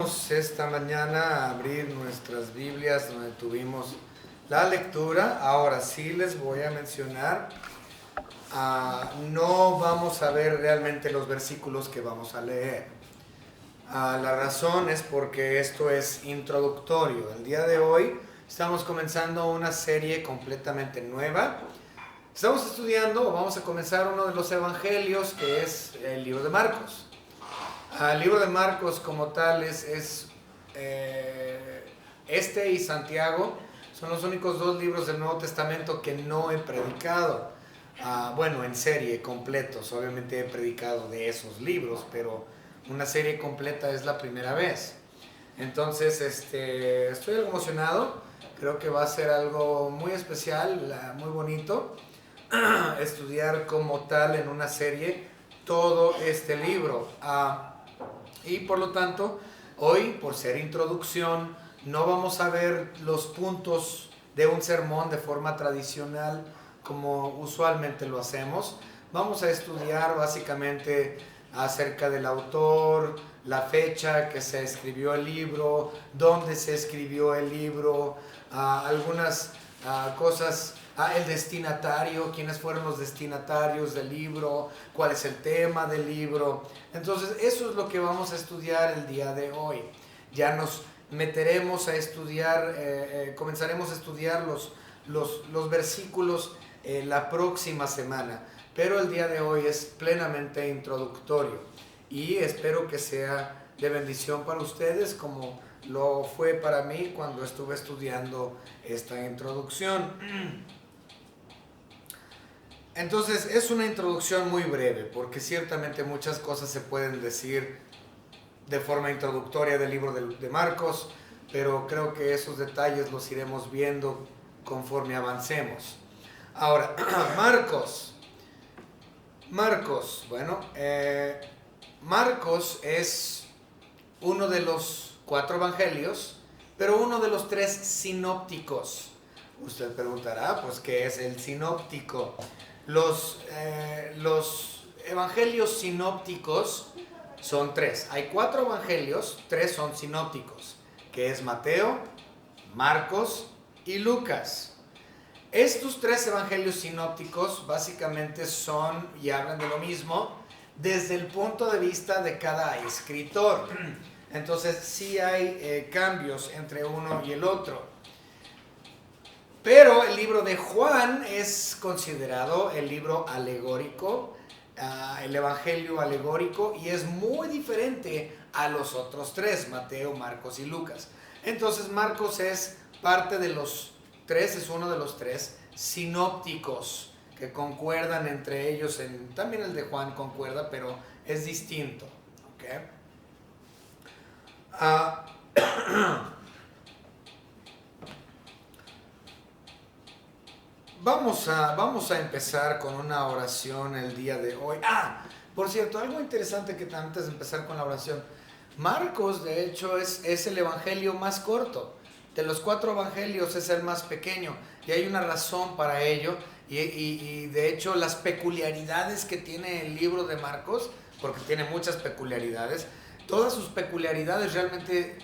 Esta mañana a abrir nuestras Biblias donde tuvimos la lectura. Ahora sí les voy a mencionar, no vamos a ver realmente los versículos que vamos a leer. La razón es porque esto es introductorio. El día de hoy estamos comenzando una serie completamente nueva. Estamos estudiando, o vamos a comenzar uno de los evangelios, que es el libro de Marcos. El libro de Marcos como tal este y Santiago son los únicos dos libros del Nuevo Testamento que no he predicado. Bueno, en serie, completos. Obviamente he predicado de esos libros, pero una serie completa es la primera vez. Entonces, estoy algo emocionado. Creo que va a ser algo muy especial, muy bonito, estudiar como tal en una serie todo este libro. Y por lo tanto, hoy, por ser introducción, no vamos a ver los puntos de un sermón de forma tradicional como usualmente lo hacemos. Vamos a estudiar básicamente acerca del autor, la fecha que se escribió el libro, dónde se escribió el libro, algunas cosas, el destinatario, quiénes fueron los destinatarios del libro, cuál es el tema del libro. Entonces eso es lo que vamos a estudiar el día de hoy. Ya nos meteremos a estudiar, comenzaremos a estudiar los versículos la próxima semana, pero el día de hoy es plenamente introductorio y espero que sea de bendición para ustedes como lo fue para mí cuando estuve estudiando esta introducción. Entonces es una introducción muy breve porque ciertamente muchas cosas se pueden decir de forma introductoria del libro de Marcos, pero creo que esos detalles los iremos viendo conforme avancemos. Ahora, Marcos es uno de los 4 evangelios, pero uno de los 3 sinópticos. Usted preguntará, pues, ¿qué es el sinóptico? Los evangelios sinópticos son 3. Hay 4 evangelios, 3 son sinópticos, que es Mateo, Marcos y Lucas. Estos 3 evangelios sinópticos básicamente son y hablan de lo mismo desde el punto de vista de cada escritor. Entonces sí hay cambios entre uno y el otro. Pero el libro de Juan es considerado el libro alegórico, el evangelio alegórico, y es muy diferente a los otros 3, Mateo, Marcos y Lucas. Entonces Marcos es parte de los 3, es uno de los 3 sinópticos que concuerdan entre ellos. También el de Juan concuerda, pero es distinto. ¿Okay? Vamos a empezar con una oración el día de hoy. Por cierto, algo interesante que antes de empezar con la oración. Marcos, de hecho, es el evangelio más corto. De los 4 evangelios es el más pequeño. Y hay una razón para ello. Y de hecho, las peculiaridades que tiene el libro de Marcos, porque tiene muchas peculiaridades, todas sus peculiaridades realmente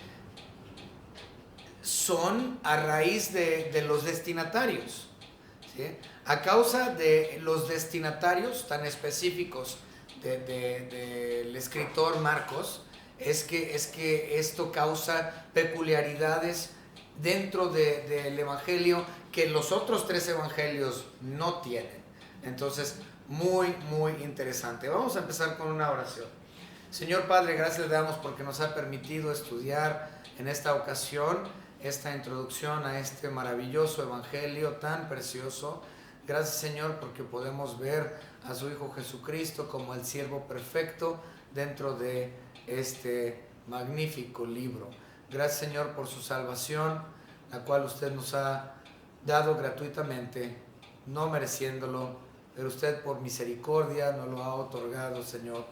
son a raíz de los destinatarios. ¿Sí? A causa de los destinatarios tan específicos del escritor Marcos, es que esto causa peculiaridades dentro del evangelio que los otros 3 evangelios no tienen. Entonces, muy, muy interesante. Vamos a empezar con una oración. Señor Padre, gracias le damos porque nos ha permitido estudiar en esta ocasión esta introducción a este maravilloso evangelio tan precioso. Gracias, Señor, porque podemos ver a su Hijo Jesucristo como el siervo perfecto dentro de este magnífico libro. Gracias, Señor, por su salvación, la cual usted nos ha dado gratuitamente, no mereciéndolo, pero usted por misericordia nos lo ha otorgado, Señor,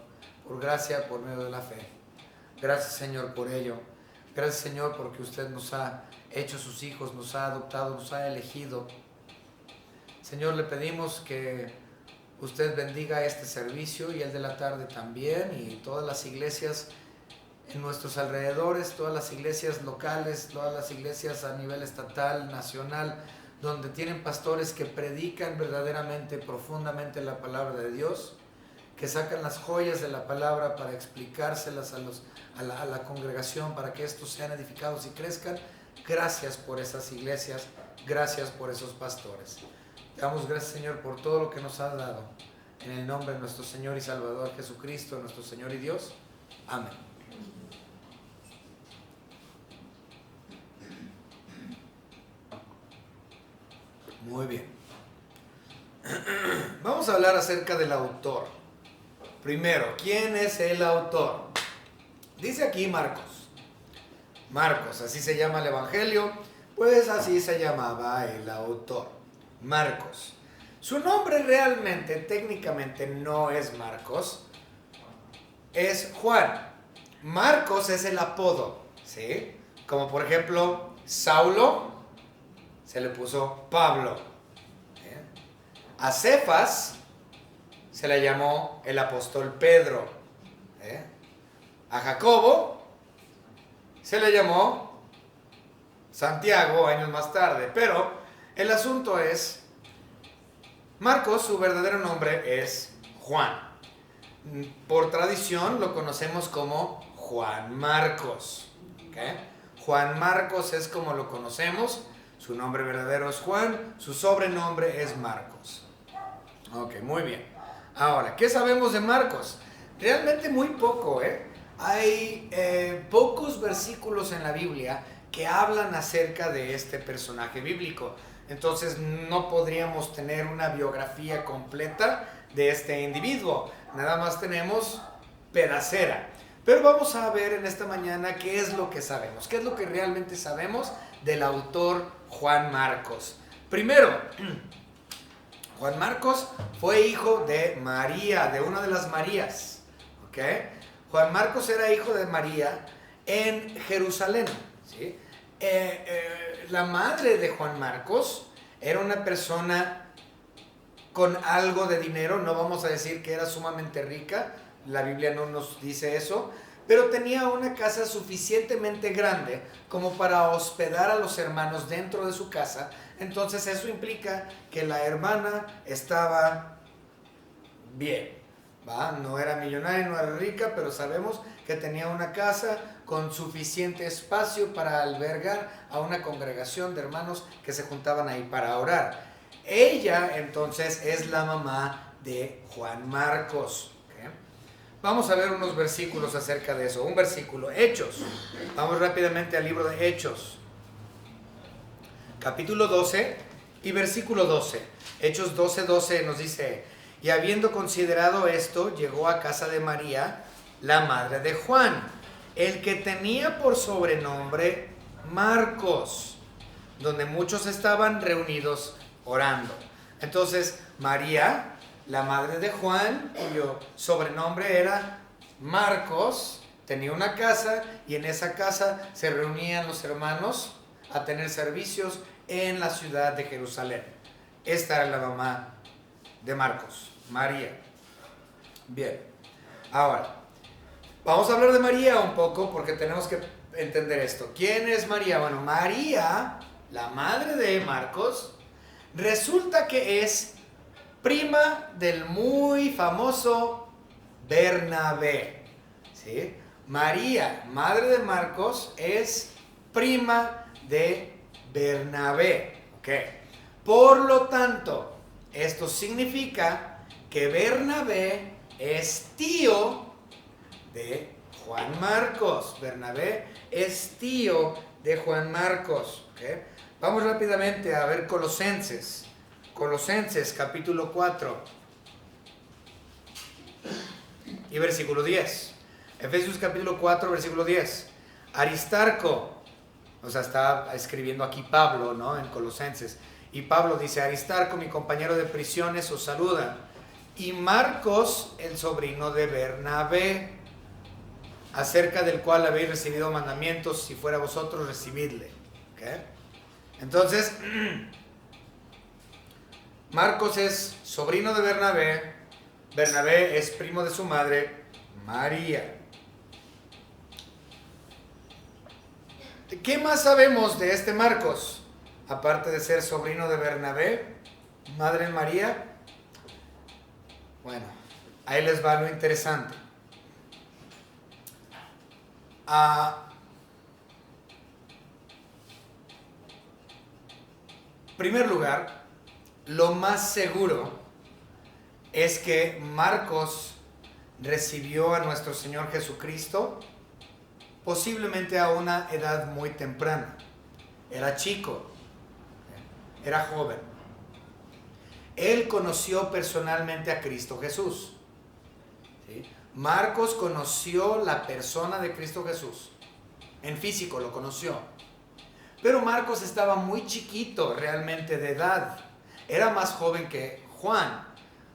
por gracia, por medio de la fe. Gracias, Señor, por ello. Gracias, Señor, porque usted nos ha hecho sus hijos, nos ha adoptado, nos ha elegido. Señor, le pedimos que usted bendiga este servicio y el de la tarde también, y todas las iglesias en nuestros alrededores, todas las iglesias locales, todas las iglesias a nivel estatal, nacional, donde tienen pastores que predican verdaderamente, profundamente la palabra de Dios, que sacan las joyas de la palabra para explicárselas a la congregación, para que estos sean edificados y crezcan. Gracias por esas iglesias, gracias por esos pastores. Te damos gracias, Señor, por todo lo que nos has dado. En el nombre de nuestro Señor y Salvador Jesucristo, nuestro Señor y Dios. Amén. Muy bien. Vamos a hablar acerca del autor. Primero, ¿quién es el autor? Dice aquí Marcos. Marcos, así se llama el Evangelio, pues así se llamaba el autor. Marcos. Su nombre realmente, técnicamente, no es Marcos, es Juan. Marcos es el apodo, ¿sí? Como por ejemplo, Saulo se le puso Pablo. A Cefas se le llamó el apóstol Pedro. A Jacobo se le llamó Santiago años más tarde. Pero el asunto es, Marcos, su verdadero nombre es Juan. Por tradición lo conocemos como Juan Marcos. Juan Marcos es como lo conocemos. Su nombre verdadero es Juan, su sobrenombre es Marcos. Ok, muy bien. Ahora, ¿qué sabemos de Marcos? Realmente muy poco, Hay pocos versículos en la Biblia que hablan acerca de este personaje bíblico. Entonces no podríamos tener una biografía completa de este individuo. Nada más tenemos pedacera. Pero vamos a ver en esta mañana qué es lo que sabemos, qué es lo que realmente sabemos del autor Juan Marcos. Primero, Juan Marcos fue hijo de María, de una de las Marías. ¿Ok? Juan Marcos era hijo de María en Jerusalén. ¿Sí? La madre de Juan Marcos era una persona con algo de dinero, no vamos a decir que era sumamente rica, la Biblia no nos dice eso, pero tenía una casa suficientemente grande como para hospedar a los hermanos dentro de su casa. Entonces eso implica que la hermana estaba bien, ¿va? No era millonaria, no era rica, pero sabemos que tenía una casa con suficiente espacio para albergar a una congregación de hermanos que se juntaban ahí para orar. Ella entonces es la mamá de Juan Marcos. Vamos a ver unos versículos acerca de eso. Un versículo, Hechos. Vamos rápidamente al libro de Hechos. Capítulo 12 y versículo 12. Hechos 12:12 nos dice: y habiendo considerado esto, llegó a casa de María, la madre de Juan, el que tenía por sobrenombre Marcos, donde muchos estaban reunidos orando. Entonces, María, la madre de Juan, cuyo sobrenombre era Marcos, tenía una casa y en esa casa se reunían los hermanos a tener servicios en la ciudad de Jerusalén. Esta era la mamá de Marcos, María. Bien, ahora, vamos a hablar de María un poco porque tenemos que entender esto. ¿Quién es María? Bueno, María, la madre de Marcos, resulta que es prima del muy famoso Bernabé. ¿Sí? María, madre de Marcos, es prima de Bernabé. ¿Okay? Por lo tanto, esto significa que Bernabé es tío de Juan Marcos. Bernabé es tío de Juan Marcos. ¿Okay? Vamos rápidamente a ver Colosenses. Colosenses capítulo 4 y versículo 10. Efesios capítulo 4 versículo 10. Aristarco, o sea, está escribiendo aquí Pablo, ¿no? En Colosenses. Y Pablo dice: Aristarco, mi compañero de prisiones, os saluda. Y Marcos, el sobrino de Bernabé, acerca del cual habéis recibido mandamientos, si fuera vosotros, recibidle. ¿Okay? Entonces, Marcos es sobrino de Bernabé. Bernabé es primo de su madre, María. ¿Qué más sabemos de este Marcos? Aparte de ser sobrino de Bernabé, madre de María. Bueno, ahí les va lo interesante. En primer lugar, lo más seguro es que Marcos recibió a nuestro Señor Jesucristo posiblemente a una edad muy temprana. Era chico, era joven. Él conoció personalmente a Cristo Jesús. ¿Sí? Marcos conoció la persona de Cristo Jesús. En físico lo conoció. Pero Marcos estaba muy chiquito realmente de edad. Era más joven que Juan.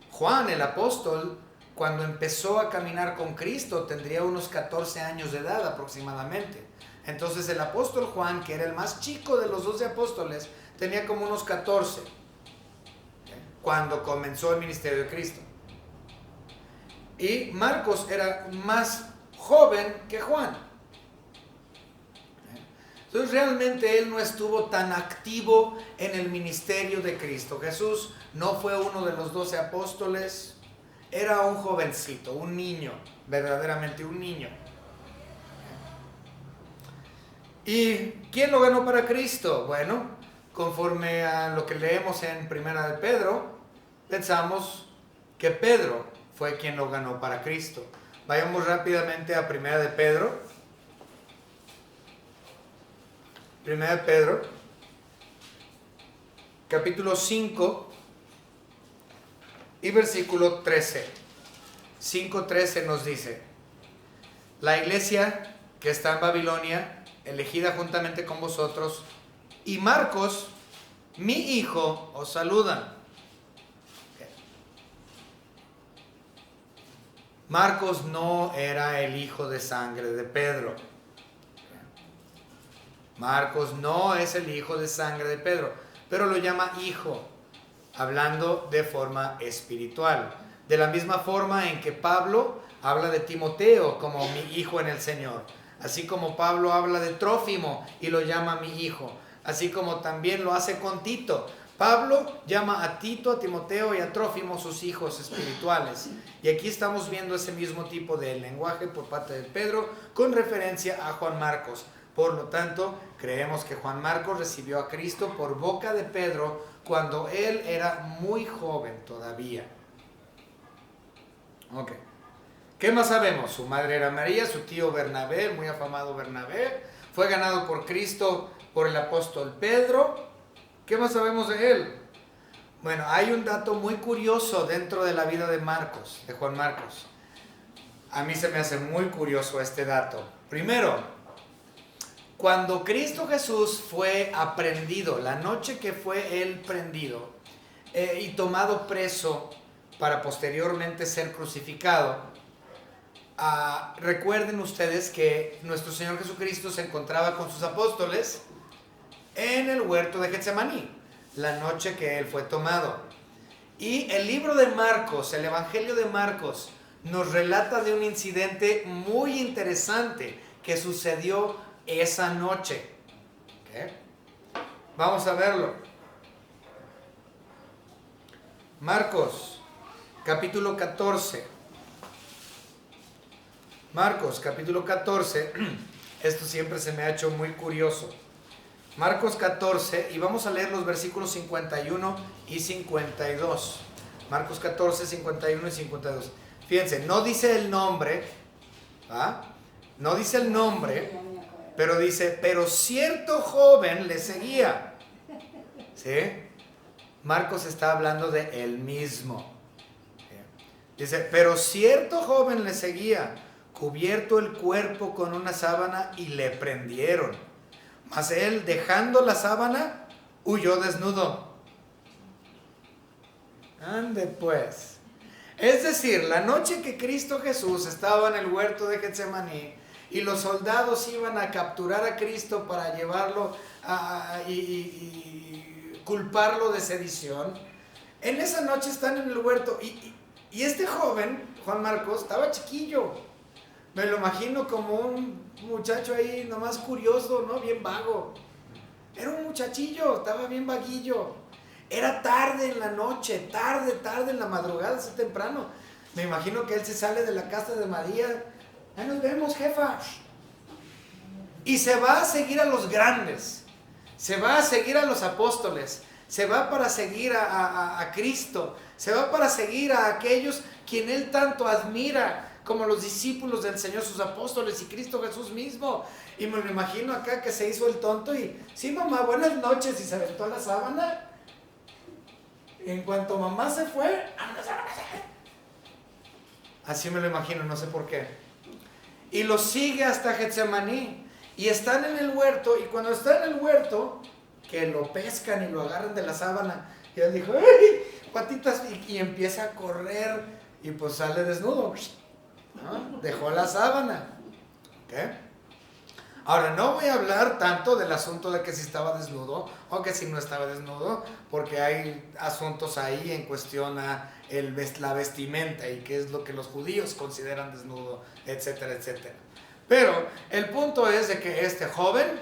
Juan, el apóstol, cuando empezó a caminar con Cristo, tendría unos 14 años de edad aproximadamente. Entonces el apóstol Juan, que era el más chico de los 12 apóstoles, tenía como unos 14 cuando comenzó el ministerio de Cristo. Y Marcos era más joven que Juan. Entonces realmente él no estuvo tan activo en el ministerio de Cristo Jesús. No fue uno de los 12 apóstoles. Era un jovencito, un niño, verdaderamente un niño. ¿Y quién lo ganó para Cristo? Bueno, conforme a lo que leemos en Primera de Pedro, pensamos que Pedro fue quien lo ganó para Cristo. Vayamos rápidamente a Primera de Pedro. Primera de Pedro, capítulo 5 y versículo 13. 5:13 nos dice: la iglesia que está en Babilonia, elegida juntamente con vosotros, y Marcos, mi hijo, os saludan. Marcos no era el hijo de sangre de Pedro. Marcos no es el hijo de sangre de Pedro, pero lo llama hijo, hablando de forma espiritual. De la misma forma en que Pablo habla de Timoteo como mi hijo en el Señor. Así como Pablo habla de Trófimo y lo llama mi hijo. Así como también lo hace con Tito. Pablo llama a Tito, a Timoteo y a Trófimo sus hijos espirituales. Y aquí estamos viendo ese mismo tipo de lenguaje por parte de Pedro con referencia a Juan Marcos. Por lo tanto, creemos que Juan Marcos recibió a Cristo por boca de Pedro cuando él era muy joven todavía. Ok. ¿Qué más sabemos? Su madre era María, su tío Bernabé, el muy afamado Bernabé. Fue ganado por Cristo por el apóstol Pedro. ¿Qué más sabemos de él? Bueno, hay un dato muy curioso dentro de la vida de Marcos, de Juan Marcos. A mí se me hace muy curioso este dato. Primero, cuando Cristo Jesús fue aprehendido, la noche que fue él prendido y tomado preso para posteriormente ser crucificado, recuerden ustedes que nuestro Señor Jesucristo se encontraba con sus apóstoles en el huerto de Getsemaní, la noche que él fue tomado. Y el libro de Marcos, el Evangelio de Marcos, nos relata de un incidente muy interesante que sucedió esa noche. ¿Okay? Vamos a verlo. Marcos, capítulo 14. Marcos, capítulo 14. Esto siempre se me ha hecho muy curioso. Marcos 14, y vamos a leer los versículos 51 y 52. Marcos 14, 51 y 52. Fíjense, no dice el nombre, no dice el nombre, pero dice, pero cierto joven le seguía. ¿Sí? Marcos está hablando de él mismo. ¿Sí? Dice, pero cierto joven le seguía, cubierto el cuerpo con una sábana, y le prendieron. Mas él, dejando la sábana, huyó desnudo. Ande pues. Es decir, la noche que Cristo Jesús estaba en el huerto de Getsemaní y los soldados iban a capturar a Cristo para llevarlo y culparlo de sedición, en esa noche están en el huerto y este joven, Juan Marcos, estaba chiquillo. Me lo imagino como un muchacho ahí nomás curioso, ¿no? Bien vago. Era un muchachillo, estaba bien vaguillo. Era tarde en la noche, tarde en la madrugada, así temprano. Me imagino que él se sale de la casa de María. Ahí nos vemos, jefa. Y se va a seguir a los grandes. Se va a seguir a los apóstoles. Se va para seguir a Cristo. Se va para seguir a aquellos quien él tanto admira, como los discípulos del Señor, sus apóstoles y Cristo Jesús mismo. Y me lo imagino acá que se hizo el tonto y, sí mamá, buenas noches, y se aventó a la sábana. En cuanto mamá se fue, así me lo imagino, no sé por qué. Y lo sigue hasta Getsemaní. Y están en el huerto, y cuando está en el huerto, que lo pescan y lo agarran de la sábana, y él dijo, ¡ay, patitas! Y empieza a correr, y pues sale desnudo. ¿No? Dejó la sábana. ¿Okay? Ahora, no voy a hablar tanto del asunto de que si estaba desnudo o que si no estaba desnudo, porque hay asuntos ahí en cuestión a la vestimenta y qué es lo que los judíos consideran desnudo, etcétera, etcétera. Pero el punto es de que este joven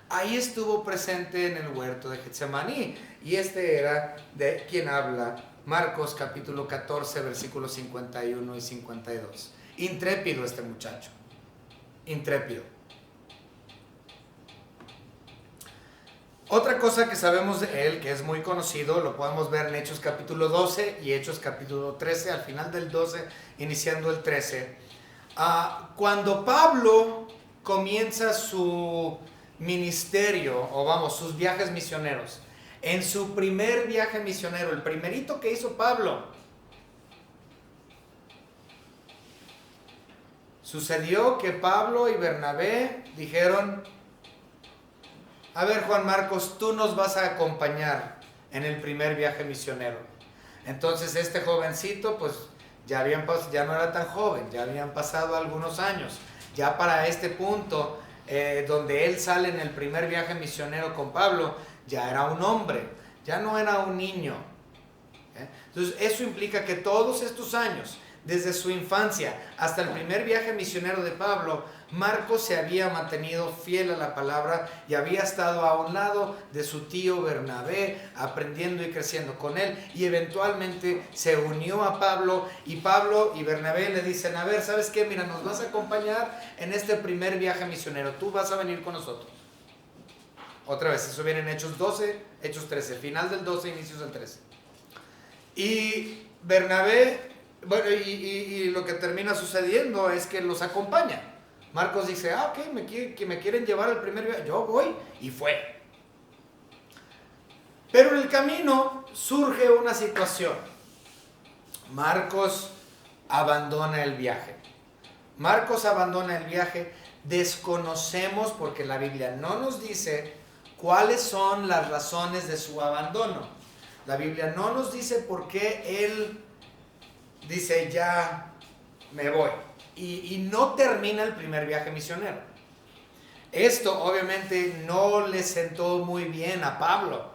ahí estuvo presente en el huerto de Getsemaní, y este era de quien habla Marcos capítulo 14, versículos 51 y 52. Intrépido este muchacho, intrépido. Otra cosa que sabemos de él, que es muy conocido, lo podemos ver en Hechos capítulo 12 y Hechos capítulo 13, al final del 12, iniciando el 13. Cuando Pablo comienza su ministerio, o vamos, sus viajes misioneros, en su primer viaje misionero, el primerito que hizo Pablo, sucedió que Pablo y Bernabé dijeron, a ver, Juan Marcos, tú nos vas a acompañar en el primer viaje misionero. Entonces este jovencito, pues ya no era tan joven, ya habían pasado algunos años. Ya para este punto, donde él sale en el primer viaje misionero con Pablo, ya era un hombre, ya no era un niño. Entonces eso implica que todos estos años, desde su infancia hasta el primer viaje misionero de Pablo, Marcos se había mantenido fiel a la palabra y había estado a un lado de su tío Bernabé, aprendiendo y creciendo con él, y eventualmente se unió a Pablo, y Pablo y Bernabé le dicen, a ver, ¿sabes qué? Mira, nos vas a acompañar en este primer viaje misionero, tú vas a venir con nosotros. Otra vez, eso viene en Hechos 12, Hechos 13, final del 12, inicios del 13. Y Bernabé, bueno, y lo que termina sucediendo es que los acompaña. Marcos dice, ok, que me quieren llevar al primer viaje, yo voy, y fue. Pero en el camino surge una situación. Marcos abandona el viaje. Desconocemos, porque la Biblia no nos dice cuáles son las razones de su abandono. La Biblia no nos dice por qué él dice, ya me voy. Y no termina el primer viaje misionero. Esto obviamente no le sentó muy bien a Pablo.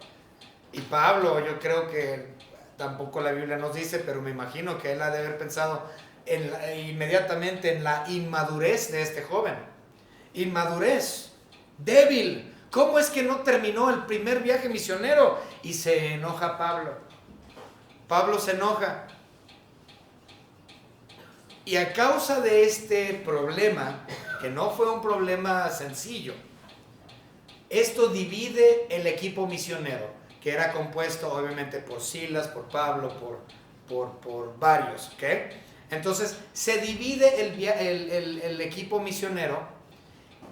Y Pablo, yo creo que tampoco la Biblia nos dice, pero me imagino que él ha de haber pensado inmediatamente en la inmadurez de este joven. Inmadurez, débil. ¿Cómo es que no terminó el primer viaje misionero? Y se enoja Pablo. Pablo se enoja. Y a causa de este problema, que no fue un problema sencillo, esto divide el equipo misionero, que era compuesto obviamente por Silas, por Pablo, por varios, ¿ok? Entonces se divide el equipo misionero,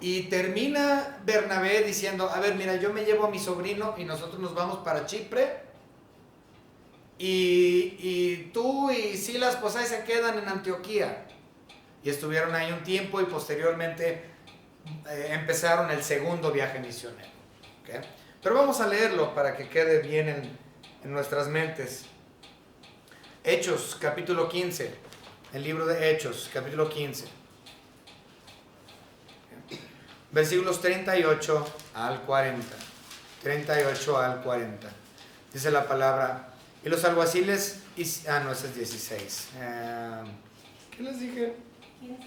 y termina Bernabé diciendo, a ver, mira, yo me llevo a mi sobrino y nosotros nos vamos para Chipre, y tú y Silas pues ahí se quedan en Antioquía. Y estuvieron ahí un tiempo, y posteriormente empezaron el segundo viaje misionero, ¿okay? Pero vamos a leerlo para que quede bien en nuestras mentes. Hechos capítulo 15, el libro de Hechos capítulo 15, versículos 38 al 40. 38 al 40. Dice la palabra, y los alguaciles, no, ese es 16. ¿Qué les dije? 15.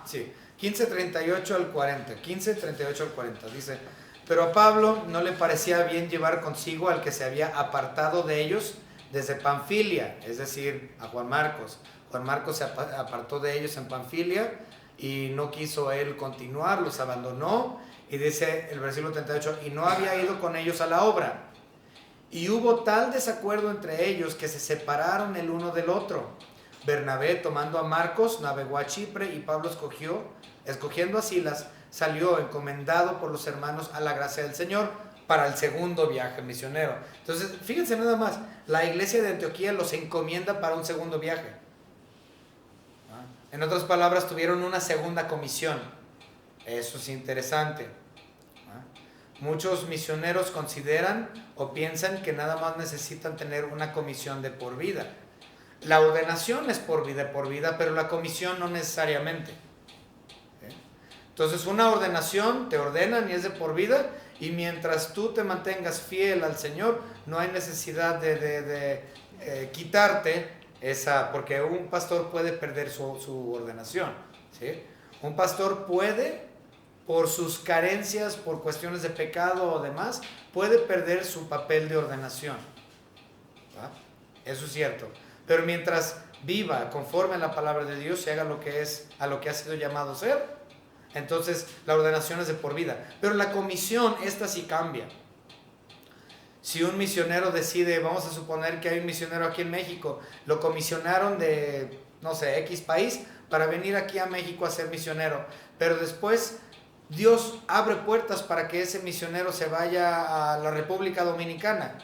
Sí, 15:38 al 40, 15:38 al 40, dice: pero a Pablo no le parecía bien llevar consigo al que se había apartado de ellos desde Panfilia, es decir, a Juan Marcos. Juan Marcos se apartó de ellos en Panfilia y no quiso él continuar, los abandonó, y dice el versículo 38, y no había ido con ellos a la obra. Y hubo tal desacuerdo entre ellos que se separaron el uno del otro. Bernabé, tomando a Marcos, navegó a Chipre, y Pablo escogiendo a Silas, salió encomendado por los hermanos a la gracia del Señor para el segundo viaje misionero. Entonces, fíjense nada más, la iglesia de Antioquía los encomienda para un segundo viaje. En otras palabras, tuvieron una segunda comisión. Eso es interesante. Muchos misioneros consideran o piensan que nada más necesitan tener una comisión de por vida. La ordenación es por vida, pero la comisión no necesariamente. Entonces, una ordenación, te ordenan y es de por vida, y mientras tú te mantengas fiel al Señor, no hay necesidad de quitarte esa, porque un pastor puede perder su ordenación, ¿sí? Un pastor puede, por sus carencias, por cuestiones de pecado o demás, puede perder su papel de ordenación. ¿Va? Eso es cierto. Pero mientras viva conforme a la palabra de Dios y haga lo que es, a lo que ha sido llamado a ser, entonces la ordenación es de por vida. Pero la comisión, esta sí cambia. Si un misionero decide, vamos a suponer que hay un misionero aquí en México, lo comisionaron de, no sé, X país, para venir aquí a México a ser misionero, pero después Dios abre puertas para que ese misionero se vaya a la República Dominicana.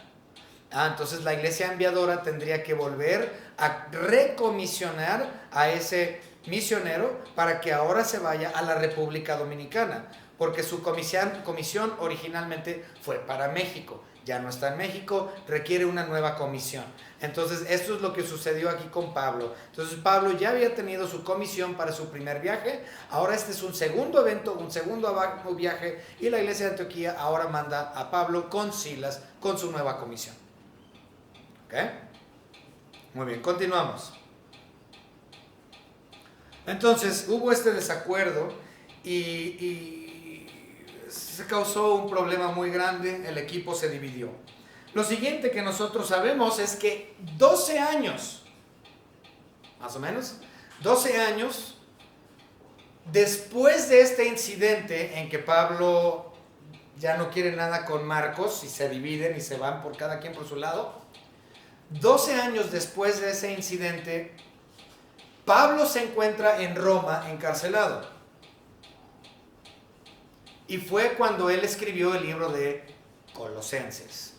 Entonces la iglesia enviadora tendría que volver a recomisionar a ese misionero para que ahora se vaya a la República Dominicana, porque su comisión originalmente fue para México. Ya no está en México, requiere una nueva comisión. Entonces, esto es lo que sucedió aquí con Pablo. Entonces, Pablo ya había tenido su comisión para su primer viaje. Ahora este es un segundo evento, un segundo viaje, y la iglesia de Antioquía ahora manda a Pablo con Silas, con su nueva comisión. ¿Ok? Muy bien, continuamos. Entonces, hubo este desacuerdo y se causó un problema muy grande, el equipo se dividió. Lo siguiente que nosotros sabemos es que 12 años, más o menos, 12 años después de este incidente en que Pablo ya no quiere nada con Marcos y se dividen y se van por cada quien por su lado, 12 años después de ese incidente, Pablo se encuentra en Roma encarcelado. Y fue cuando él escribió el libro de Colosenses.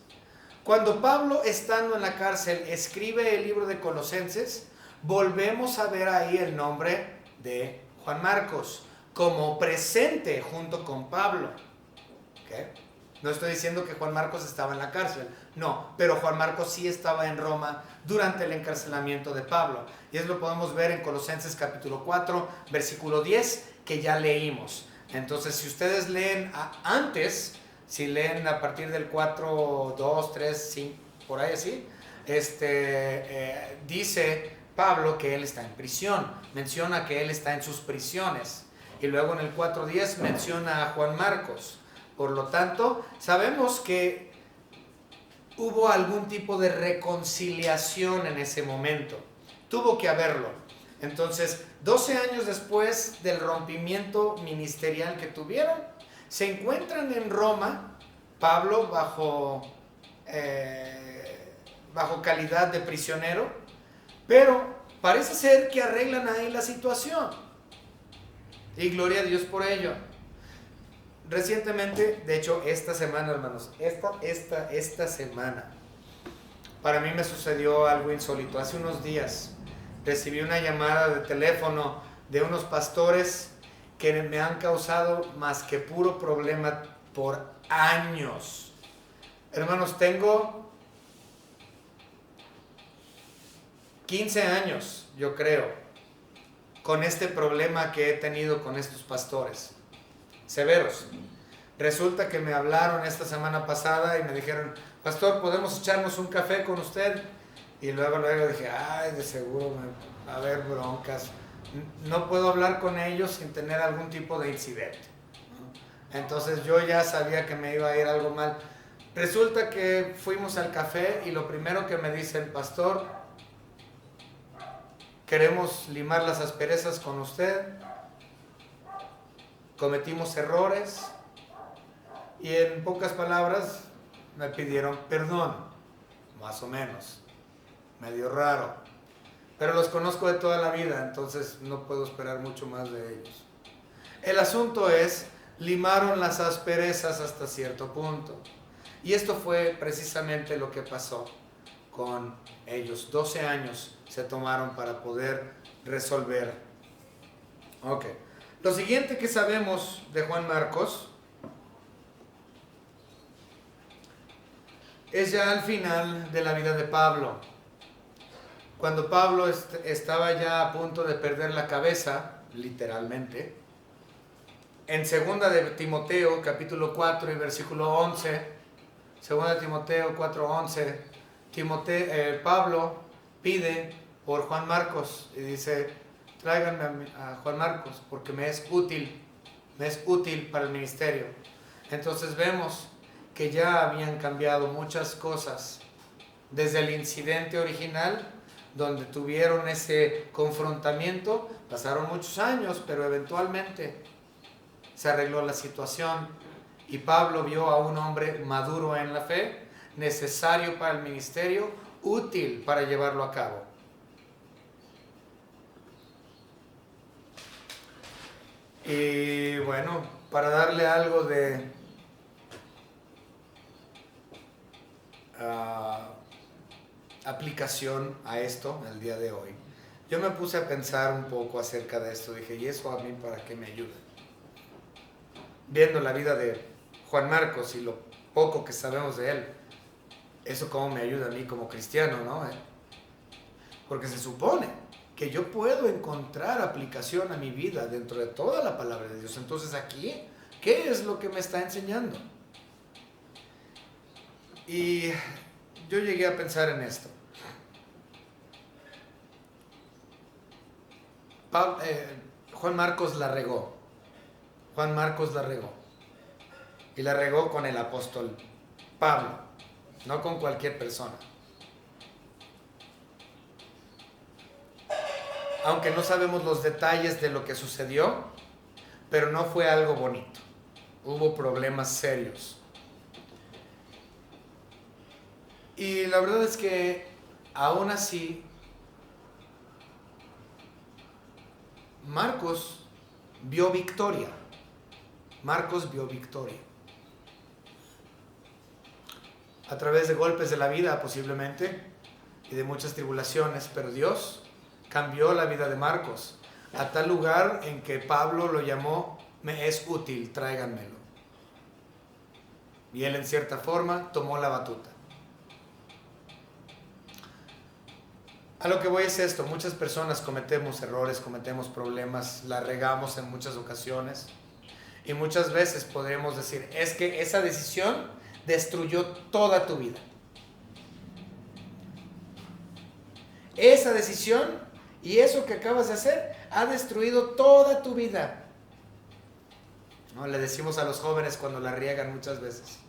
Cuando Pablo, estando en la cárcel, escribe el libro de Colosenses, volvemos a ver ahí el nombre de Juan Marcos como presente junto con Pablo. ¿Okay? No estoy diciendo que Juan Marcos estaba en la cárcel, no, pero Juan Marcos sí estaba en Roma durante el encarcelamiento de Pablo. Y eso lo podemos ver en Colosenses capítulo 4, versículo 10, que ya leímos. Entonces, si ustedes leen antes, si leen a partir del 4, 2, 3, 5, por ahí así, dice Pablo que él está en prisión, menciona que él está en sus prisiones, y luego en el 4:10 menciona a Juan Marcos. Por lo tanto, sabemos que hubo algún tipo de reconciliación en ese momento, tuvo que haberlo. Entonces, 12 años después del rompimiento ministerial que tuvieron, se encuentran en Roma, Pablo bajo calidad de prisionero, pero parece ser que arreglan ahí la situación. Y gloria a Dios por ello. Recientemente, de hecho esta semana, hermanos, esta semana, para mí me sucedió algo insólito. Hace unos días recibí una llamada de teléfono de unos pastores que me han causado más que puro problema por años. Hermanos, tengo 15 años, yo creo, con este problema que he tenido con estos pastores severos. Resulta que me hablaron esta semana pasada y me dijeron: pastor, ¿podemos echarnos un café con usted? Y luego dije, ay, de seguro va a haber broncas. no puedo hablar con ellos sin tener algún tipo de incidente. Entonces yo ya sabía que me iba a ir algo mal. Resulta que fuimos al café y lo primero que me dice el pastor: queremos limar las asperezas con usted, cometimos errores, y en pocas palabras me pidieron perdón, más o menos, medio raro, pero los conozco de toda la vida, entonces no puedo esperar mucho más de ellos. El asunto es, limaron las asperezas hasta cierto punto, y esto fue precisamente lo que pasó con ellos. 12 años se tomaron para poder resolver. Ok. Lo siguiente que sabemos de Juan Marcos es ya al final de la vida de Pablo. Cuando Pablo estaba ya a punto de perder la cabeza, literalmente, en 2 de Timoteo, capítulo 4 y versículo 11, 2 de Timoteo 4:11, Pablo pide por Juan Marcos y dice: tráiganme a Juan Marcos porque me es útil para el ministerio. Entonces vemos que ya habían cambiado muchas cosas desde el incidente original, donde tuvieron ese confrontamiento. Pasaron muchos años, pero eventualmente se arregló la situación y Pablo vio a un hombre maduro en la fe, necesario para el ministerio, útil para llevarlo a cabo. Y bueno, para darle algo de aplicación a esto el día de hoy, yo me puse a pensar un poco acerca de esto. Dije, ¿y eso a mí para qué me ayuda? Viendo la vida de Juan Marcos y lo poco que sabemos de él, ¿eso cómo me ayuda a mí como cristiano, no? Porque se supone que yo puedo encontrar aplicación a mi vida dentro de toda la palabra de Dios. Entonces aquí, ¿qué es lo que me está enseñando? Y yo llegué a pensar en esto. Juan Marcos la regó. Y la regó con el apóstol Pablo, no con cualquier persona. Aunque no sabemos los detalles de lo que sucedió, pero no fue algo bonito. Hubo problemas serios. Y la verdad es que aún así, Marcos vio victoria. A través de golpes de la vida posiblemente y de muchas tribulaciones, pero Dios cambió la vida de Marcos a tal lugar en que Pablo lo llamó: me es útil, tráiganmelo. Y él en cierta forma tomó la batuta. A lo que voy es esto: muchas personas cometemos errores, cometemos problemas, la regamos en muchas ocasiones. Y muchas veces podemos decir, es que esa decisión destruyó toda tu vida. Esa decisión y eso que acabas de hacer ha destruido toda tu vida. ¿No? Le decimos a los jóvenes cuando la riegan muchas veces.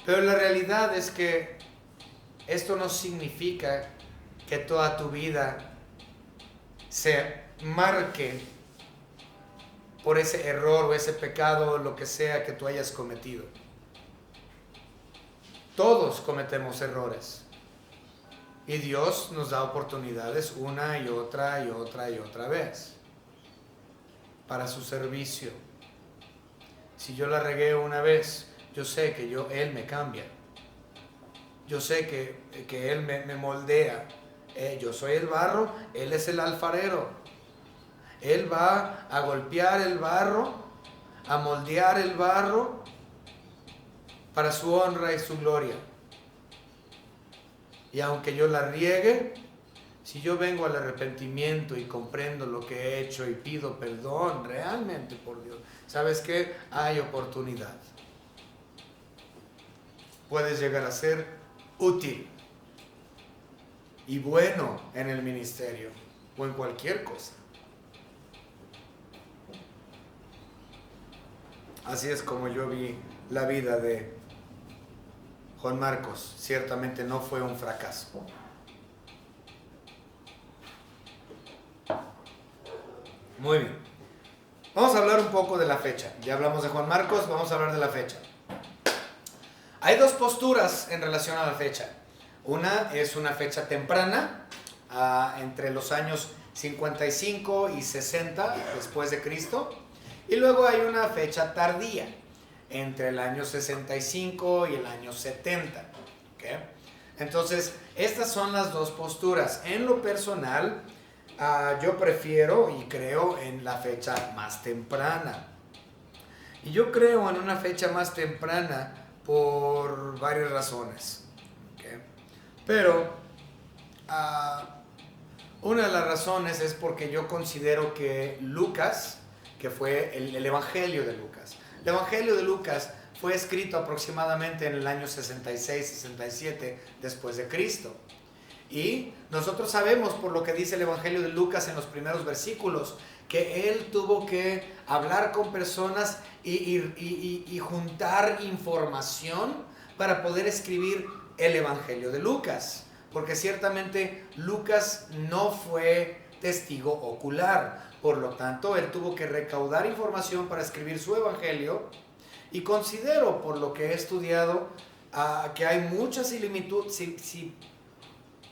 Pero la realidad es que esto no significa que toda tu vida se marque por ese error o ese pecado o lo que sea que tú hayas cometido. Todos cometemos errores. Y Dios nos da oportunidades una y otra vez para su servicio. Si yo la regué una vez, yo sé que Él me cambia. Yo sé que Él me moldea. Yo soy el barro, Él es el alfarero. Él va a golpear el barro, a moldear el barro para su honra y su gloria. Y aunque yo la riegue, si yo vengo al arrepentimiento y comprendo lo que he hecho y pido perdón realmente por Dios, ¿sabes qué? Hay oportunidad. Puedes llegar a ser útil y bueno en el ministerio. o en cualquier cosa. Así es como yo vi la vida de Juan Marcos. Ciertamente no fue un fracaso. Muy bien. Vamos a hablar un poco de la fecha. Ya hablamos de Juan Marcos, vamos a hablar de la fecha. Hay dos posturas en relación a la fecha. Una es una fecha temprana, entre los años 55 y 60 después de Cristo. Y luego hay una fecha tardía, entre el año 65 y el año 70. ¿Okay? Entonces, estas son las dos posturas. En lo personal, yo prefiero y creo en la fecha más temprana. Y yo creo en una fecha más temprana por varias razones. ¿Okay? Pero una de las razones es porque yo considero que Lucas, que fue el Evangelio de Lucas. El Evangelio de Lucas fue escrito aproximadamente en el año 66-67 después de Cristo. Y nosotros sabemos por lo que dice el Evangelio de Lucas en los primeros versículos, que él tuvo que hablar con personas y juntar información para poder escribir el Evangelio de Lucas. Porque ciertamente Lucas no fue testigo ocular. Por lo tanto, él tuvo que recaudar información para escribir su evangelio, y considero, por lo que he estudiado, que hay muchas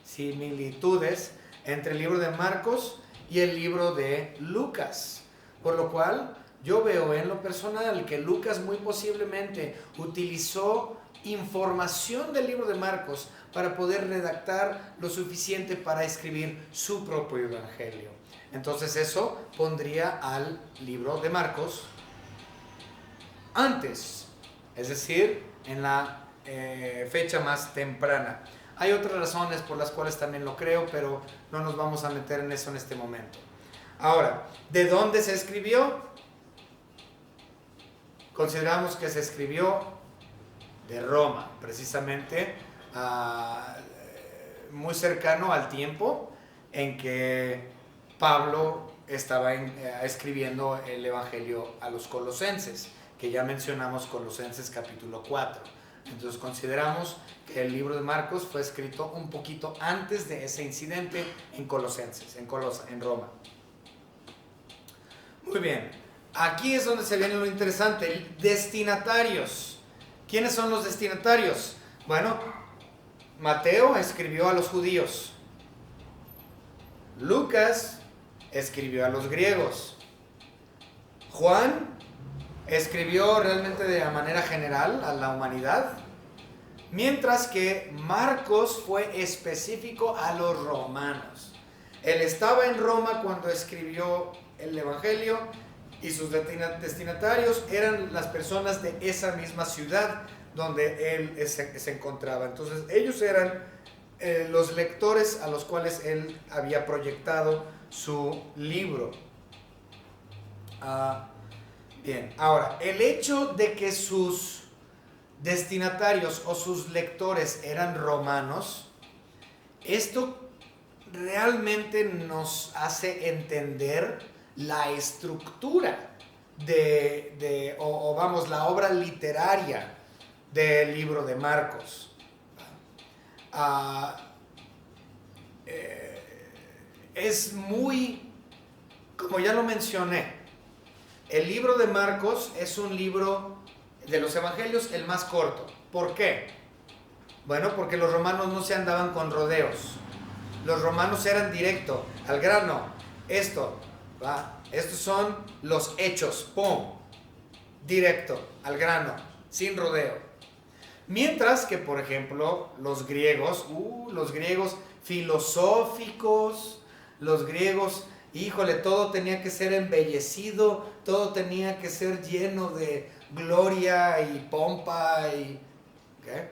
similitudes entre el libro de Marcos y el libro de Lucas. Por lo cual, yo veo en lo personal que Lucas muy posiblemente utilizó información del libro de Marcos para poder redactar lo suficiente para escribir su propio evangelio. Entonces eso pondría al libro de Marcos antes, es decir, en la fecha más temprana. Hay otras razones por las cuales también lo creo, pero no nos vamos a meter en eso en este momento. Ahora, ¿de dónde se escribió? Consideramos que se escribió de Roma, precisamente muy cercano al tiempo en que Pablo estaba escribiendo el Evangelio a los colosenses, que ya mencionamos, Colosenses capítulo 4. Entonces consideramos que el libro de Marcos fue escrito un poquito antes de ese incidente en Colosenses, en Roma. Muy bien, aquí es donde se viene lo interesante, destinatarios. ¿Quiénes son los destinatarios? Bueno, Mateo escribió a los judíos. Lucas escribió a los griegos. Juan escribió realmente de manera general a la humanidad, mientras que Marcos fue específico a los romanos. Él estaba en Roma cuando escribió el Evangelio y sus destinatarios eran las personas de esa misma ciudad donde él se encontraba. Entonces ellos eran los lectores a los cuales él había proyectado su libro. Bien, ahora, el hecho de que sus destinatarios o sus lectores eran romanos, esto realmente nos hace entender la estructura la obra literaria del libro de Marcos. Es muy, como ya lo mencioné, el libro de Marcos es un libro de los evangelios el más corto. ¿Por qué? Bueno, porque los romanos no se andaban con rodeos. Los romanos eran directo, al grano. Estos son los hechos, ¡pum! Directo, al grano, sin rodeo. Mientras que, por ejemplo, los griegos filosóficos, los griegos, híjole, todo tenía que ser embellecido, todo tenía que ser lleno de gloria y pompa. ¿Okay?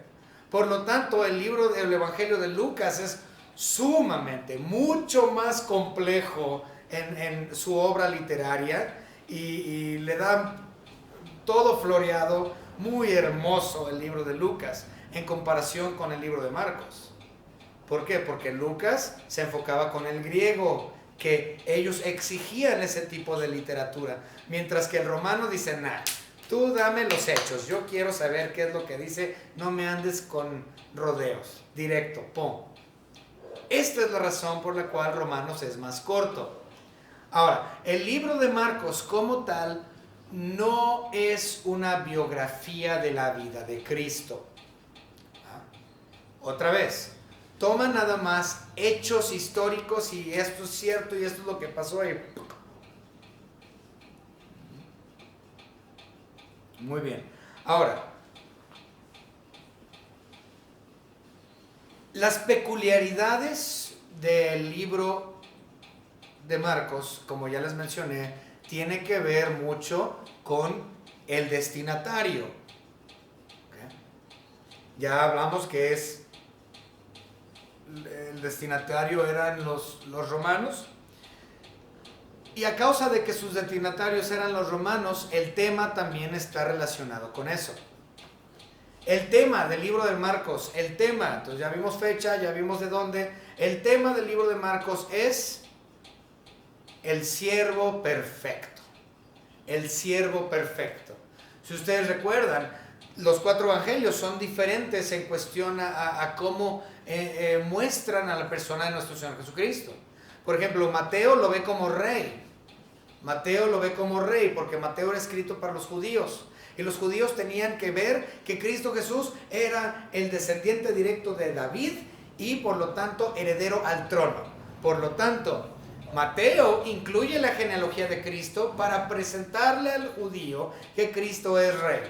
Por lo tanto, el libro del Evangelio de Lucas es sumamente, mucho más complejo en su obra literaria y le da todo floreado, muy hermoso el libro de Lucas en comparación con el libro de Marcos. ¿Por qué? Porque Lucas se enfocaba con el griego que ellos exigían ese tipo de literatura, mientras que el romano dice, nah, tú dame los hechos, yo quiero saber qué es lo que dice, no me andes con rodeos, directo, pum. Esta es la razón por la cual Romanos es más corto. Ahora, el libro de Marcos como tal no es una biografía de la vida de Cristo. Otra vez, toma nada más hechos históricos y esto es cierto y esto es lo que pasó ahí. Muy bien. Ahora, las peculiaridades del libro de Marcos, como ya les mencioné, tiene que ver mucho con el destinatario. ¿Okay? Ya hablamos que el destinatario eran los romanos, y a causa de que sus destinatarios eran los romanos, el tema también está relacionado con eso. El tema del libro de Marcos, entonces ya vimos fecha, ya vimos de dónde. El tema del libro de Marcos es el siervo perfecto. El siervo perfecto. Si ustedes recuerdan, los 4 evangelios son diferentes en cuestión a cómo muestran a la persona de nuestro Señor Jesucristo. Por ejemplo, Mateo lo ve como rey. Mateo lo ve como rey porque Mateo era escrito para los judíos. Y los judíos tenían que ver que Cristo Jesús era el descendiente directo de David y por lo tanto heredero al trono. Por lo tanto, Mateo incluye la genealogía de Cristo para presentarle al judío que Cristo es rey.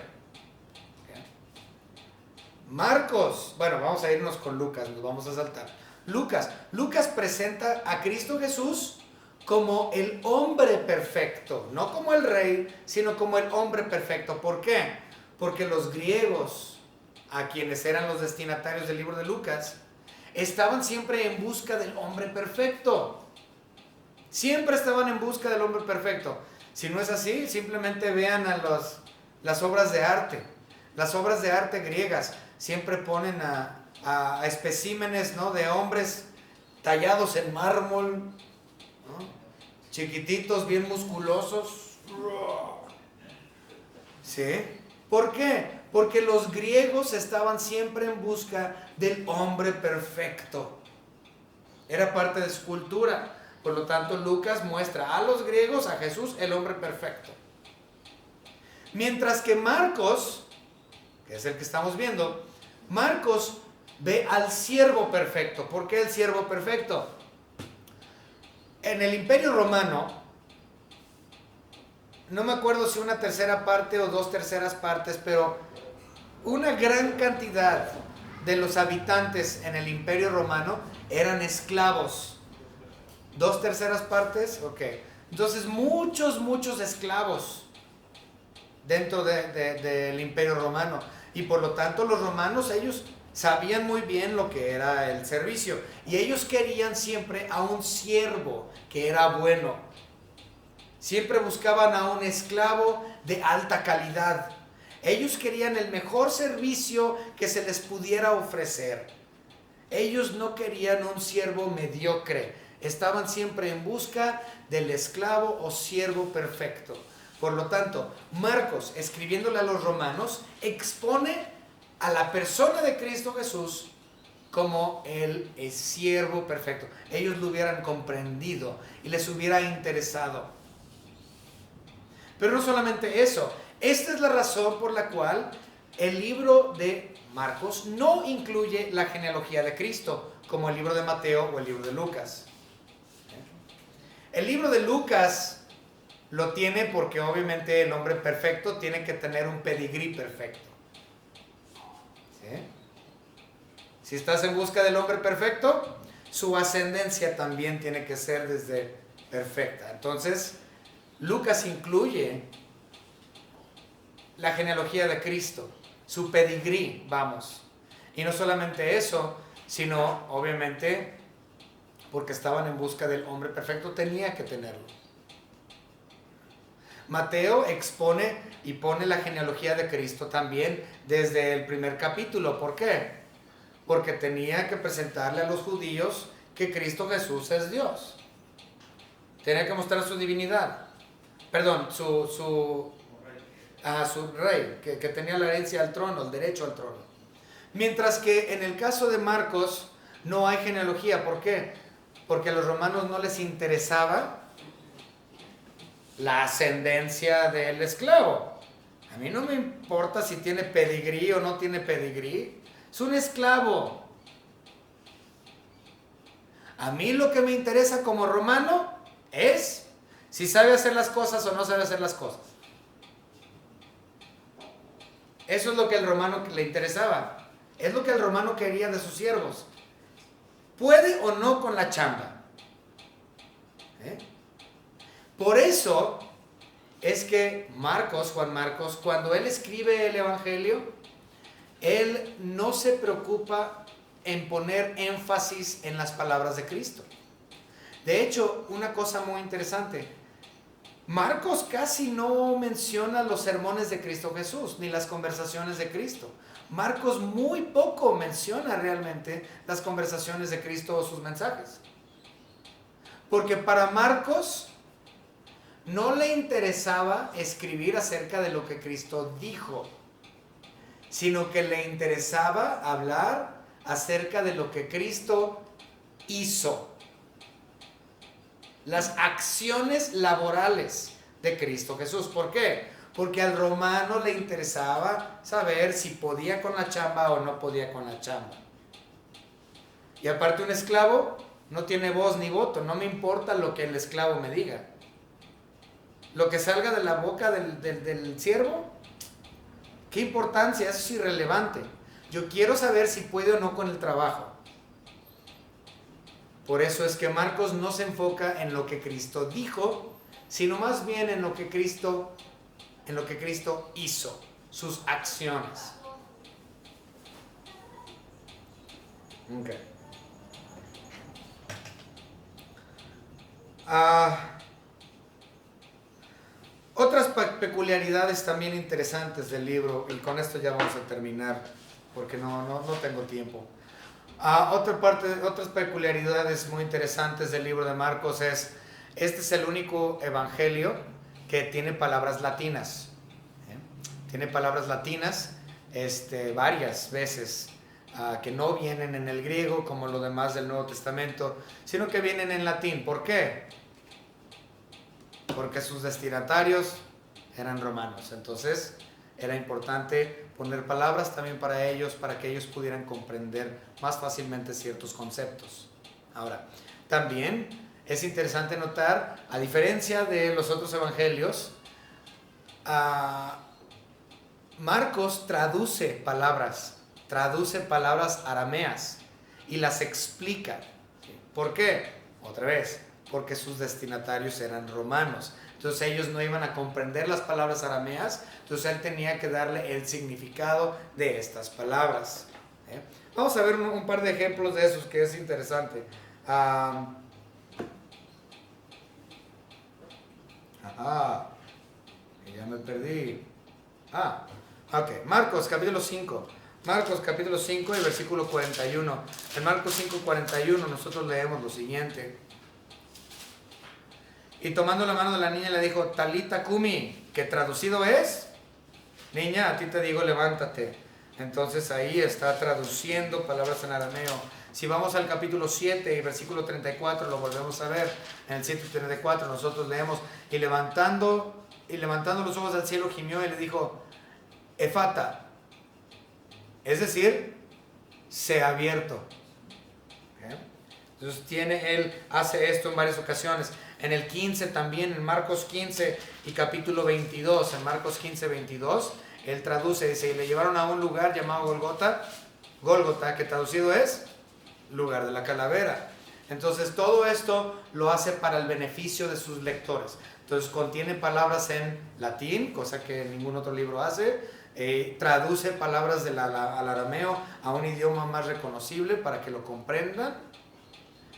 Marcos, bueno, vamos a irnos con Lucas, nos vamos a saltar. Lucas presenta a Cristo Jesús como el hombre perfecto, no como el rey, sino como el hombre perfecto. ¿Por qué? Porque los griegos, a quienes eran los destinatarios del libro de Lucas, estaban siempre en busca del hombre perfecto. Siempre estaban en busca del hombre perfecto. Si no es así, simplemente vean las obras de arte. Las obras de arte griegas siempre ponen a especímenes, ¿no?, de hombres tallados en mármol, ¿no?, chiquititos, bien musculosos. ¿Sí? ¿Por qué? Porque los griegos estaban siempre en busca del hombre perfecto. Era parte de su cultura. Por lo tanto, Lucas muestra a los griegos, a Jesús, el hombre perfecto. Mientras que Marcos, que es el que estamos viendo, Marcos ve al siervo perfecto. ¿Por qué el siervo perfecto? En el Imperio Romano, no me acuerdo si una tercera parte o 2/3 partes, pero una gran cantidad de los habitantes en el Imperio Romano eran esclavos. 2/3 partes, ok. Entonces muchos esclavos dentro del Imperio Romano. Y por lo tanto los romanos, ellos sabían muy bien lo que era el servicio. Y ellos querían siempre a un siervo que era bueno. Siempre buscaban a un esclavo de alta calidad. Ellos querían el mejor servicio que se les pudiera ofrecer. Ellos no querían un siervo mediocre. Estaban siempre en busca del esclavo o siervo perfecto. Por lo tanto, Marcos, escribiéndole a los romanos, expone a la persona de Cristo Jesús como el siervo perfecto. Ellos lo hubieran comprendido y les hubiera interesado. Pero no solamente eso. Esta es la razón por la cual el libro de Marcos no incluye la genealogía de Cristo, como el libro de Mateo o el libro de Lucas. El libro de Lucas lo tiene porque obviamente el hombre perfecto tiene que tener un pedigrí perfecto. ¿Sí? Si estás en busca del hombre perfecto, su ascendencia también tiene que ser desde perfecta. Entonces, Lucas incluye la genealogía de Cristo, su pedigrí, vamos. Y no solamente eso, sino obviamente porque estaban en busca del hombre perfecto, tenía que tenerlo. Mateo expone y pone la genealogía de Cristo también desde el primer capítulo. ¿Por qué? Porque tenía que presentarle a los judíos que Cristo Jesús es Dios. Tenía que mostrar su divinidad. Perdón, su rey, que tenía la herencia al trono, el derecho al trono. Mientras que en el caso de Marcos no hay genealogía. ¿Por qué? Porque a los romanos no les interesaba la ascendencia del esclavo. A mí no me importa si tiene pedigrí o no tiene pedigrí. Es un esclavo. A mí lo que me interesa como romano es si sabe hacer las cosas o no sabe hacer las cosas. Eso es lo que al romano le interesaba. Es lo que el romano quería de sus siervos. ¿Puede o no con la chamba? Por eso es que Juan Marcos, cuando él escribe el Evangelio, él no se preocupa en poner énfasis en las palabras de Cristo. De hecho, una cosa muy interesante, Marcos casi no menciona los sermones de Cristo Jesús, ni las conversaciones de Cristo. Marcos muy poco menciona realmente las conversaciones de Cristo o sus mensajes. Porque para Marcos no le interesaba escribir acerca de lo que Cristo dijo, sino que le interesaba hablar acerca de lo que Cristo hizo. Las acciones laborales de Cristo Jesús. ¿Por qué? Porque al romano le interesaba saber si podía con la chamba o no podía con la chamba. Y aparte un esclavo no tiene voz ni voto. No me importa lo que el esclavo me diga. Lo que salga de la boca del siervo, ¿qué importancia? Eso es irrelevante. Yo quiero saber si puede o no con el trabajo. Por eso es que Marcos no se enfoca en lo que Cristo dijo, sino más bien en lo que Cristo hizo, sus acciones. Okay. Otras peculiaridades también interesantes del libro, y con esto ya vamos a terminar, porque no tengo tiempo. Otras peculiaridades muy interesantes del libro de Marcos es, este es el único evangelio que tiene palabras latinas. Tiene palabras latinas varias veces, que no vienen en el griego como lo demás del Nuevo Testamento, sino que vienen en latín. ¿Por qué? Porque sus destinatarios eran romanos. Entonces era importante poner palabras también para ellos, para que ellos pudieran comprender más fácilmente ciertos conceptos. Ahora, también es interesante notar, a diferencia de los otros evangelios, Marcos traduce palabras arameas y las explica. ¿Por qué? Otra vez, porque sus destinatarios eran romanos. Entonces ellos no iban a comprender las palabras arameas, entonces él tenía que darle el significado de estas palabras. Vamos a ver un par de ejemplos de esos que es interesante. Ya me perdí. Ok, Marcos capítulo 5. Marcos capítulo 5 y versículo 41. En Marcos 5:41 nosotros leemos lo siguiente. Y tomando la mano de la niña le dijo, Talita Kumi, que traducido es, niña, a ti te digo, levántate. Entonces ahí está traduciendo palabras en arameo. Si vamos al capítulo 7 y versículo 34, lo volvemos a ver. En el 7:34 nosotros leemos, y levantando los ojos al cielo gimió y le dijo, Efata, es decir, se ha abierto. Entonces él hace esto en varias ocasiones. En el 15 también, en Marcos 15 y capítulo 22, en Marcos 15, 22, él traduce, dice, y le llevaron a un lugar llamado Gólgota, que traducido es lugar de la calavera. Entonces todo esto lo hace para el beneficio de sus lectores. Entonces contiene palabras en latín, cosa que ningún otro libro hace, traduce palabras al arameo a un idioma más reconocible para que lo comprendan.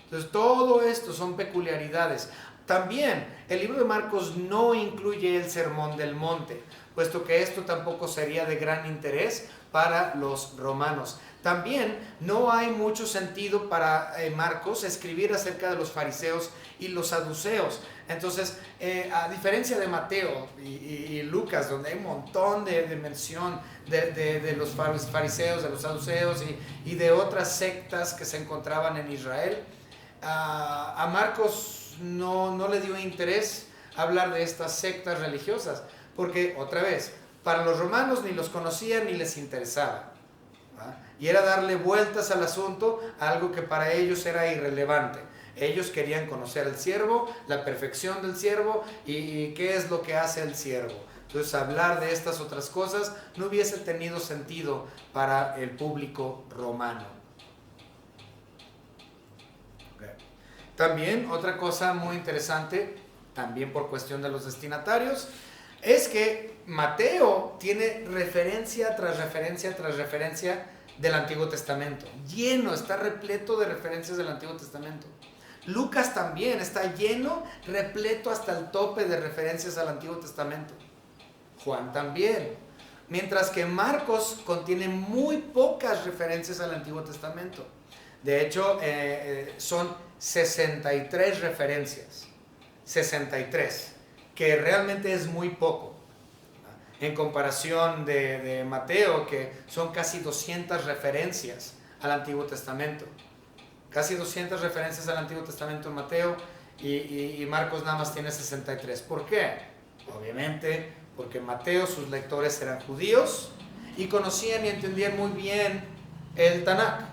Entonces todo esto son peculiaridades. También el libro de Marcos no incluye el Sermón del Monte, puesto que esto tampoco sería de gran interés para los romanos. También no hay mucho sentido para Marcos escribir acerca de los fariseos y los saduceos. Entonces, a diferencia de Mateo y Lucas, donde hay un montón de mención de los fariseos, de los saduceos y de otras sectas que se encontraban en Israel, a Marcos no le dio interés hablar de estas sectas religiosas, porque otra vez, para los romanos ni los conocían ni les interesaba, ¿va? Y era darle vueltas al asunto, algo que para ellos era irrelevante. Ellos querían conocer el siervo, la perfección del siervo y qué es lo que hace el siervo. Entonces, hablar de estas otras cosas no hubiese tenido sentido para el público romano. Okay. También otra cosa muy interesante, también por cuestión de los destinatarios, es que Mateo tiene referencia tras referencia tras referencia del Antiguo Testamento. Lleno, está repleto de referencias del Antiguo Testamento. Lucas también está lleno, repleto hasta el tope de referencias al Antiguo Testamento. Juan también. Mientras que Marcos contiene muy pocas referencias al Antiguo Testamento. De hecho, son 63 referencias. 63, que realmente es muy poco. En comparación de Mateo, que son casi 200 referencias al Antiguo Testamento. Casi 200 referencias al Antiguo Testamento en Mateo y Marcos nada más tiene 63. ¿Por qué? Obviamente porque en Mateo sus lectores eran judíos y conocían y entendían muy bien el Tanakh.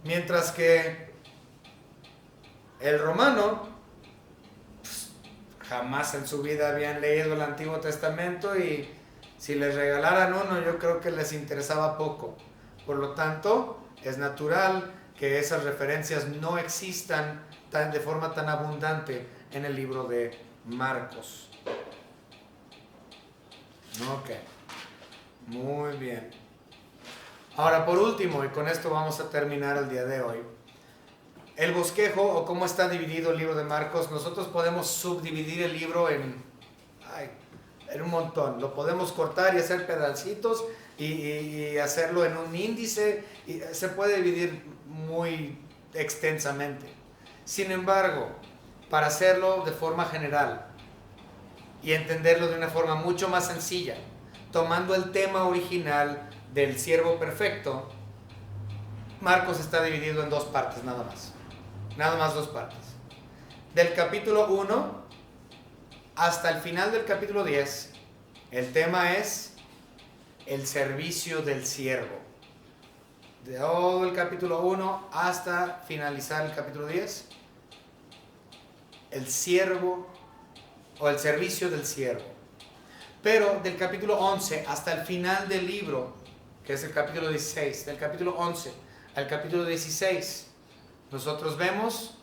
Mientras que el romano jamás en su vida habían leído el Antiguo Testamento y si les regalaran uno yo creo que les interesaba poco. Por lo tanto, es natural que esas referencias no existan de forma tan abundante en el libro de Marcos. Ok, muy bien. Ahora, por último, y con esto vamos a terminar el día de hoy, el bosquejo o cómo está dividido el libro de Marcos. Nosotros podemos subdividir el libro en un montón. Lo podemos cortar y hacer pedacitos y hacerlo en un índice. Y se puede dividir muy extensamente. Sin embargo, para hacerlo de forma general y entenderlo de una forma mucho más sencilla, tomando el tema original del siervo perfecto, Marcos está dividido en dos partes nada más. Nada más dos partes. Del capítulo 1 hasta el final del capítulo 10, el tema es el servicio del siervo. De todo el capítulo 1 hasta finalizar el capítulo 10, el siervo o el servicio del siervo. Pero del capítulo 11 hasta el final del libro, que es el capítulo 16, del capítulo 11 al capítulo 16, nosotros vemos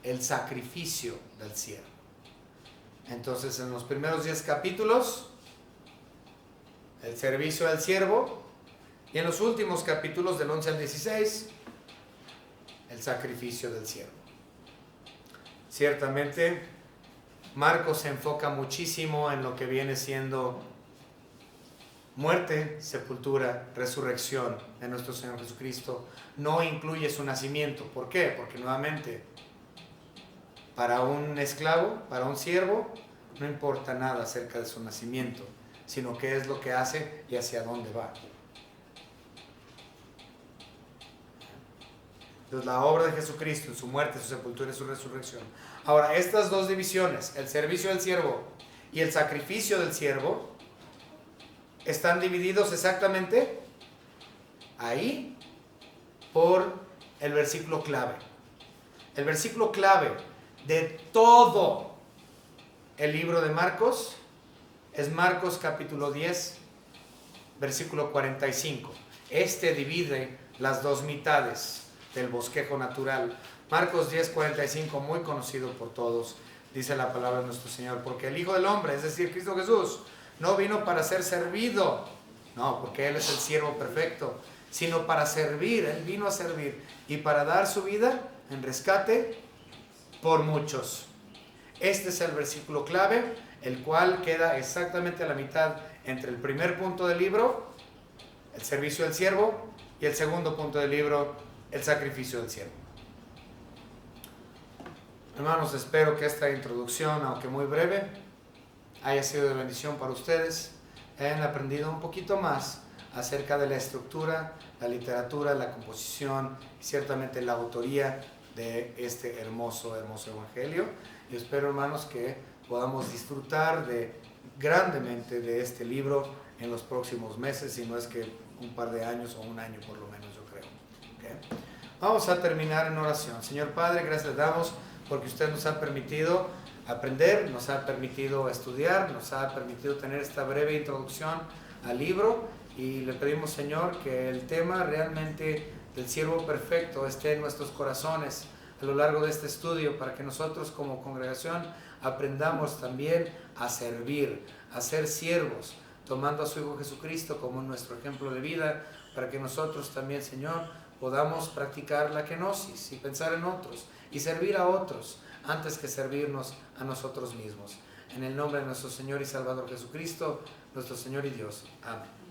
el sacrificio del siervo. Entonces, en los primeros 10 capítulos, el servicio del siervo, y en los últimos capítulos, del 11 al 16, el sacrificio del siervo. Ciertamente, Marcos se enfoca muchísimo en lo que viene siendo muerte, sepultura, resurrección de nuestro Señor Jesucristo. No incluye su nacimiento. ¿Por qué? Porque nuevamente, para un esclavo, para un siervo, no importa nada acerca de su nacimiento, sino qué es lo que hace y hacia dónde va. Entonces, la obra de Jesucristo en su muerte, su sepultura y su resurrección. Ahora, estas dos divisiones, el servicio del siervo y el sacrificio del siervo, están divididos exactamente ahí por el versículo clave. El versículo clave de todo el libro de Marcos es Marcos capítulo 10, versículo 45. Este divide las dos mitades del bosquejo natural. Marcos 10, 45, muy conocido por todos, dice la palabra de nuestro Señor, porque el Hijo del Hombre, es decir, Cristo Jesús, no vino para ser servido, no, porque Él es el siervo perfecto, sino para servir. Él vino a servir y para dar su vida en rescate por muchos. Este es el versículo clave, el cual queda exactamente a la mitad entre el primer punto del libro el servicio del siervo, y el segundo punto del libro, el sacrificio del siervo. Hermanos, espero que esta introducción, aunque muy breve, haya sido de bendición para ustedes, hayan aprendido un poquito más acerca de la estructura, la literatura, la composición y ciertamente la autoría de este hermoso evangelio. Y espero, hermanos, que podamos disfrutar grandemente de este libro en los próximos meses, si no es que un par de años o un año por lo menos, yo creo. ¿Okay? Vamos a terminar en oración. Señor Padre, gracias le damos porque usted nos ha permitido aprender, nos ha permitido estudiar, nos ha permitido tener esta breve introducción al libro, y le pedimos, Señor, que el tema realmente del siervo perfecto esté en nuestros corazones a lo largo de este estudio, para que nosotros como congregación aprendamos también a servir, a ser siervos, tomando a su Hijo Jesucristo como nuestro ejemplo de vida, para que nosotros también, Señor, podamos practicar la kenosis y pensar en otros y servir a otros antes que servirnos a nosotros mismos. En el nombre de nuestro Señor y Salvador Jesucristo, nuestro Señor y Dios. Amén.